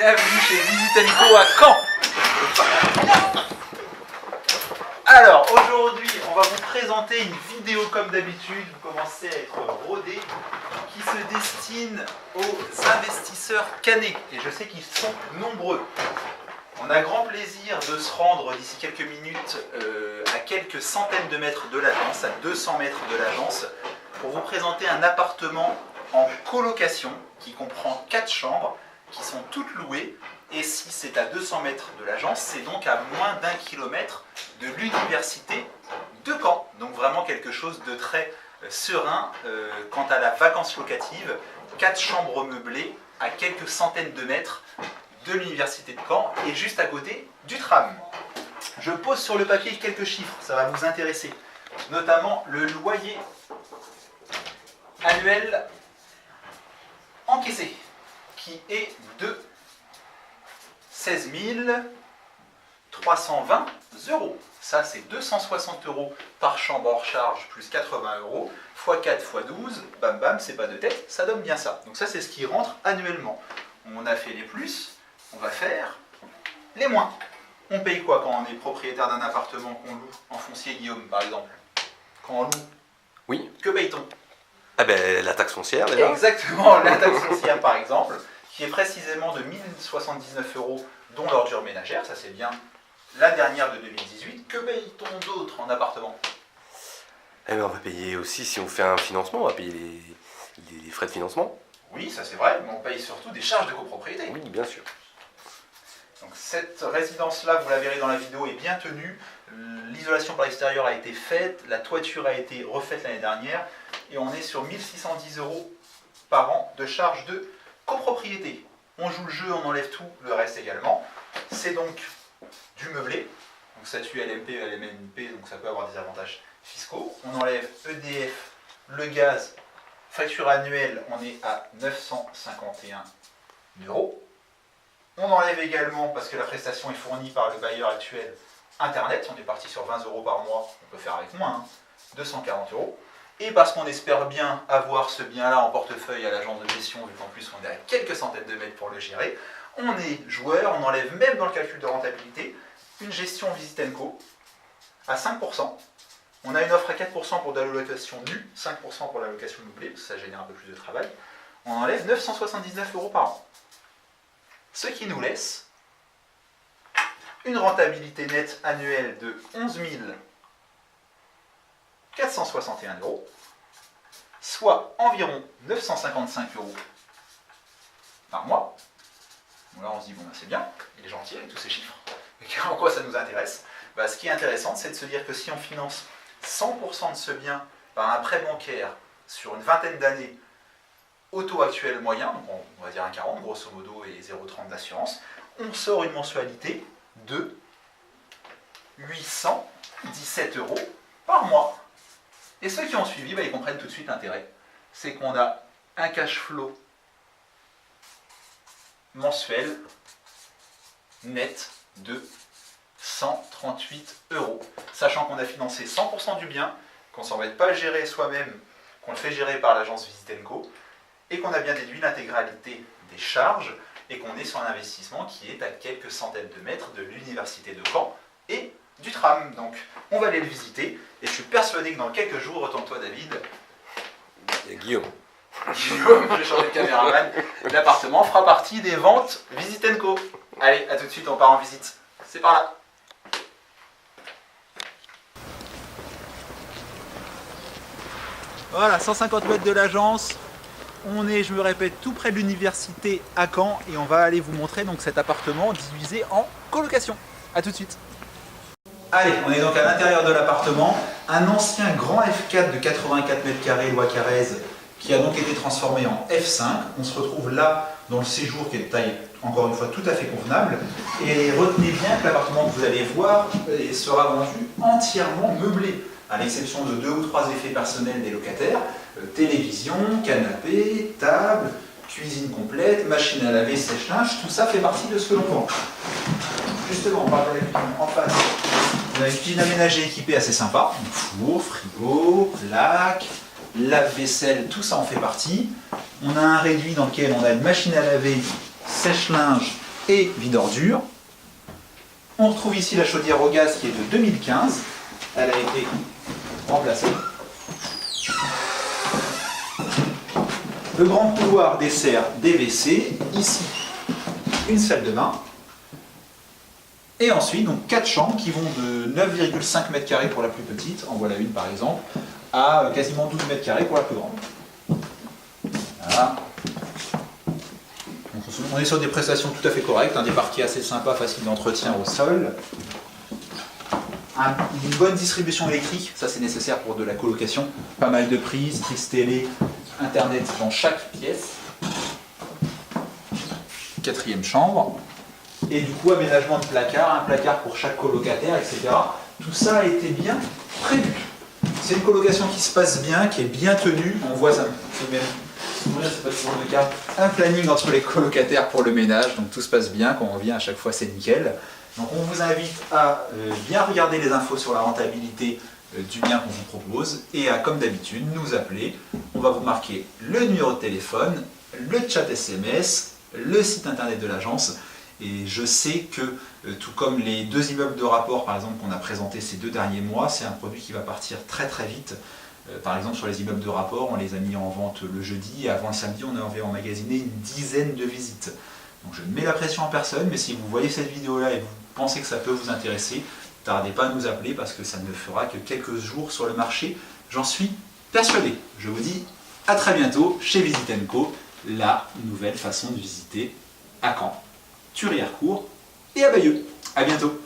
bienvenue chez Visite & Co à Caen. Alors aujourd'hui on va vous présenter une vidéo comme d'habitude, vous commencez à être rodés, qui se destine aux investisseurs cannés, et je sais qu'ils sont nombreux. On a grand plaisir de se rendre d'ici quelques minutes à quelques centaines de mètres de l'agence, à 200 mètres de l'agence, pour vous présenter un appartement en colocation qui comprend 4 chambres qui sont toutes louées, et si c'est à 200 mètres de l'agence, c'est donc à moins d'1 kilomètre de l'université de Caen. Donc vraiment quelque chose de très serein quant à la vacance locative. 4 chambres meublées à quelques centaines de mètres de l'université de Caen et juste à côté du tram. Je pose sur le papier quelques chiffres, ça va vous intéresser. Notamment le loyer annuel encaissé, qui est de 16 320 €. Ça, c'est 260 € par chambre hors charge, plus 80 € x 4 x 12, bam bam, c'est pas de tête, ça donne bien ça. Donc ça, c'est ce qui rentre annuellement. On a fait les plus, on va faire les moins. On paye quoi quand on est propriétaire d'un appartement qu'on loue en foncier, Guillaume, par exemple? Quand on loue, oui. Que paye-t-on? Ah ben, la taxe foncière, déjà. Exactement, la taxe foncière, par exemple, qui est précisément de 1079 €, dont l'ordure ménagère, ça c'est bien la dernière de 2018. Que paye-t-on d'autre en appartement? Eh ben, on va payer aussi, si on fait un financement, on va payer les frais de financement. Oui, ça c'est vrai, mais on paye surtout des charges de copropriété. Oui, bien sûr. Donc cette résidence-là, vous la verrez dans la vidéo, est bien tenue. L'isolation par l'extérieur a été faite, la toiture a été refaite l'année dernière, et on est sur 1610 € par an de charges de copropriété. On joue le jeu, on enlève tout, le reste également. C'est donc du meublé, donc statut LMP, LMNP, donc ça peut avoir des avantages fiscaux. On enlève EDF, le gaz, facture annuelle, on est à 951 €. On enlève également, parce que la prestation est fournie par le bailleur actuel, Internet, on est parti sur 20 € par mois, on peut faire avec moins, 240 €. Et parce qu'on espère bien avoir ce bien-là en portefeuille à l'agence de gestion, vu qu'en plus on est à quelques centaines de mètres pour le gérer, on est joueur, on enlève même dans le calcul de rentabilité une gestion Visite & Co à 5%. On a une offre à 4% pour de la location nue, 5% pour la location meublée, parce que ça génère un peu plus de travail. On enlève 979 € par an. Ce qui nous laisse une rentabilité nette annuelle de 11 461 €, soit environ 955 € par mois. Bon, là on se dit, bon ben, c'est bien, il est gentil avec tous ces chiffres, mais en quoi ça nous intéresse? Ce qui est intéressant, c'est de se dire que si on finance 100% de ce bien par un prêt bancaire sur une vingtaine d'années, au taux actuel moyen, donc on va dire 1,40 grosso modo et 0,30 d'assurance, on sort une mensualité de 817 € par mois. Et ceux qui ont suivi, ils comprennent tout de suite l'intérêt. C'est qu'on a un cash flow mensuel net de 138 €. Sachant qu'on a financé 100% du bien, qu'on ne s'embête pas à le gérer soi-même, qu'on le fait gérer par l'agence Visite & Co, et qu'on a bien déduit l'intégralité des charges, et qu'on est sur un investissement qui est à quelques centaines de mètres de l'université de Caen et du tram. Donc on va aller le visiter, et je suis persuadé que dans quelques jours, retourne-toi David, Et Guillaume. Guillaume, j'ai changé de caméraman, l'appartement fera partie des ventes Visite & Co. Allez, à tout de suite, on part en visite. C'est par là. Voilà, 150 mètres de l'agence. On est, je me répète, tout près de l'université à Caen, et on va aller vous montrer donc cet appartement divisé en colocation. A tout de suite. Allez, on est donc à l'intérieur de l'appartement, un ancien grand F4 de 84 mètres carrés, loi Carrez, qui a donc été transformé en F5. On se retrouve là dans le séjour qui est de taille, encore une fois, tout à fait convenable. Et retenez bien que l'appartement que vous allez voir sera vendu entièrement meublé, à l'exception de 2 ou 3 effets personnels des locataires, télévision, canapé, table, cuisine complète, machine à laver, sèche-linge, tout ça fait partie de ce que l'on vend. Justement, on parle de la cuisine en face. On a une cuisine aménagée équipée assez sympa, four, frigo, plaque, lave-vaisselle, tout ça en fait partie. On a un réduit dans lequel on a une machine à laver, sèche-linge et vide ordure. On retrouve ici la chaudière au gaz qui est de 2015. Elle a été remplacée. Le grand couloir dessert des WC. Ici, une salle de bain. Et ensuite, donc 4 chambres qui vont de 9,5 m² pour la plus petite, en voilà une par exemple, à quasiment 12 m² pour la plus grande. Voilà. Donc, on est sur des prestations tout à fait correctes, des parquets assez sympas, faciles d'entretien au sol. Une bonne distribution électrique, ça c'est nécessaire pour de la colocation. Pas mal de prises, prise télé, internet dans chaque pièce. 4e chambre. Et du coup, aménagement de placard, un placard pour chaque colocataire, etc. Tout ça a été bien prévu. C'est une colocation qui se passe bien, qui est bien tenue. On voit ça, c'est pas toujours le cas. Un planning entre les colocataires pour le ménage, donc tout se passe bien. Quand on vient, à chaque fois, c'est nickel. Donc on vous invite à bien regarder les infos sur la rentabilité du bien qu'on vous propose et à, comme d'habitude, nous appeler. On va vous marquer le numéro de téléphone, le chat SMS, le site internet de l'agence. Et je sais que, tout comme les 2 immeubles de rapport, par exemple, qu'on a présentés ces 2 derniers mois, c'est un produit qui va partir très très vite. Par exemple, sur les immeubles de rapport, on les a mis en vente le jeudi, et avant le samedi, on avait emmagasiné une dizaine de visites. Donc je ne mets la pression en personne, mais si vous voyez cette vidéo-là et vous pensez que ça peut vous intéresser, ne tardez pas à nous appeler, parce que ça ne fera que quelques jours sur le marché, j'en suis persuadé. Je vous dis à très bientôt chez Visit & Co, la nouvelle façon de visiter à Caen, Thury-Harcourt et à Bayeux. A bientôt.